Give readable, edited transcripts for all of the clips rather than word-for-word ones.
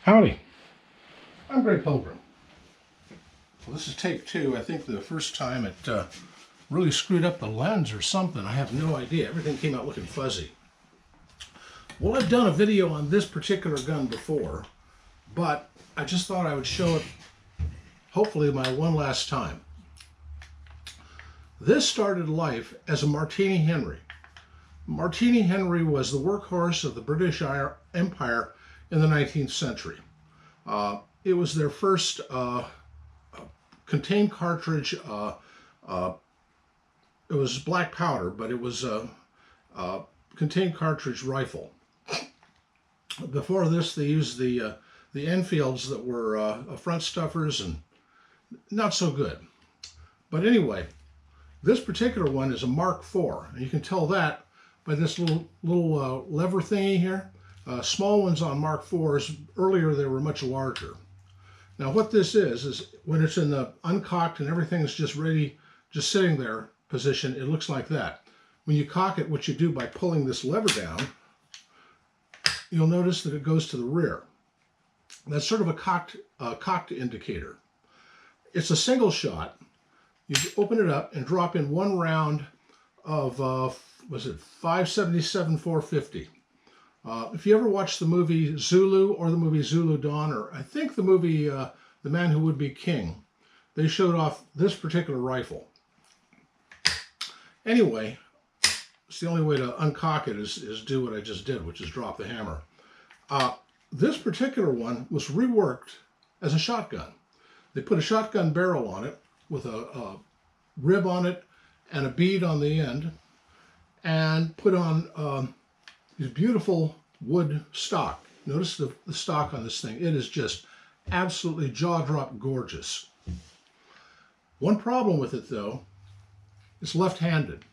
Howdy, I'm Grey Pilgrim. Well, this is take two. I think the first time it really screwed up the lens or something. I have no idea. Everything came out looking fuzzy. Well, I've done a video on this particular gun before, but I just thought I would show it, hopefully, my one last time. This started life as a Martini Henry. Martini Henry was the workhorse of the British Empire in the 19th century. It was their first contained cartridge. It was black powder, but it was a contained cartridge rifle. Before this, they used the Enfields that were front stuffers and not so good. But anyway, this particular one is a Mark IV, and you can tell that by this little lever thingy here. Small ones on Mark IVs, earlier they were much larger. Now what this is when it's in the uncocked and everything's just ready, just sitting there position, it looks like that. When you cock it, what you do by pulling this lever down, you'll notice that it goes to the rear. That's sort of a cocked indicator. It's a single shot. You open it up and drop in one round of, was it 5.77-450. If you ever watched the movie Zulu or the movie Zulu Dawn, or I think the movie The Man Who Would Be King, they showed off this particular rifle. Anyway, it's the only way to uncock it is do what I just did, which is drop the hammer. This particular one was reworked as a shotgun. They put a shotgun barrel on it with a rib on it and a bead on the end, and put on these beautiful wood stock. Notice the stock on this thing. It is just absolutely jaw-drop gorgeous. One problem with it, though, it's left-handed.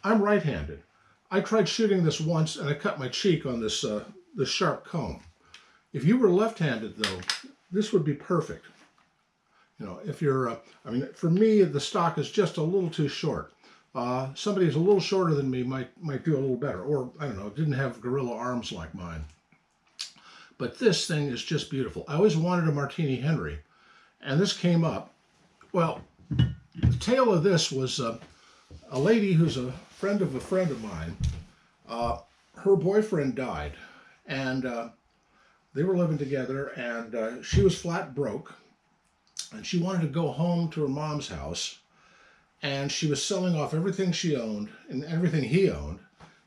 I'm right-handed. I tried shooting this once and I cut my cheek on this sharp comb. If you were left-handed, though, this would be perfect. You know, if you're, I mean, for me, the stock is just a little too short. Somebody who's a little shorter than me might do a little better, or I don't know, didn't have gorilla arms like mine. But this thing is just beautiful. I always wanted a Martini Henry, and this came up. Well, the tale of this was a lady who's a friend of mine. Her boyfriend died, and they were living together, and she was flat broke, and she wanted to go home to her mom's house. And she was selling off everything she owned and everything he owned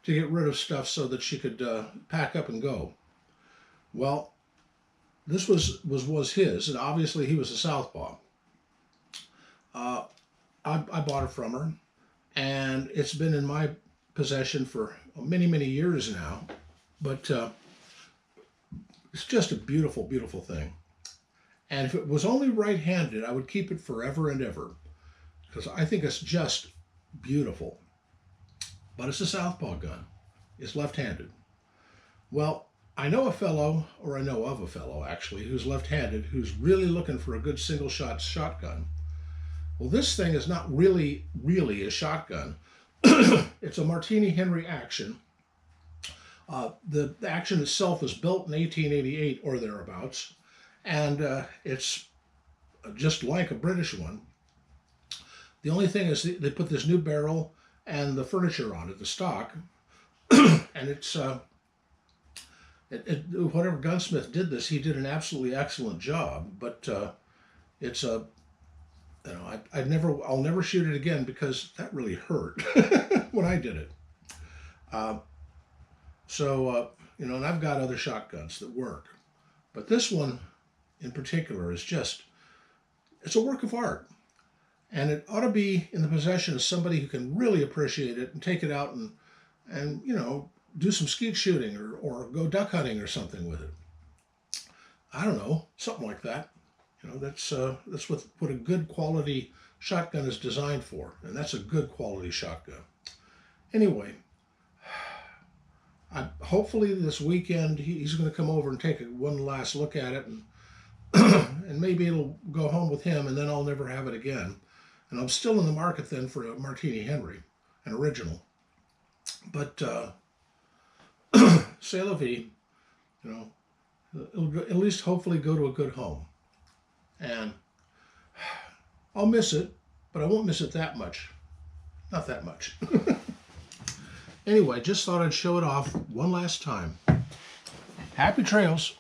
to get rid of stuff so that she could pack up and go. Well, this was his, and obviously he was a southpaw. I bought it from her, and it's been in my possession for many, many years now. But it's just a beautiful, beautiful thing. And if it was only right-handed, I would keep it forever and ever, because I think it's just beautiful. But it's a southpaw gun. It's left-handed. Well, I know a fellow, or I know of a fellow actually, who's left-handed, who's really looking for a good single-shot shotgun. Well, this thing is not really a shotgun. It's a Martini Henry Action. The Action itself was built in 1888 or thereabouts, and it's just like a British one. The only thing is they put this new barrel and the furniture on it, the stock, and it's whatever gunsmith did this, he did an absolutely excellent job. But it's a, you know, I'll never shoot it again because that really hurt when I did it. You know, and I've got other shotguns that work, but this one in particular is just, it's a work of art. And it ought to be in the possession of somebody who can really appreciate it and take it out and you know, do some skeet shooting or go duck hunting or something with it. I don't know, something like that. You know, that's what a good quality shotgun is designed for, and that's a good quality shotgun. Anyway, hopefully this weekend he's going to come over and take one last look at it, and and maybe it'll go home with him, and then I'll never have it again. And I'm still in the market then for a Martini Henry, an original. But c'est la vie, you know. It'll at least hopefully go to a good home. And I'll miss it, but I won't miss it that much. Not that much. Anyway, just thought I'd show it off one last time. Happy trails.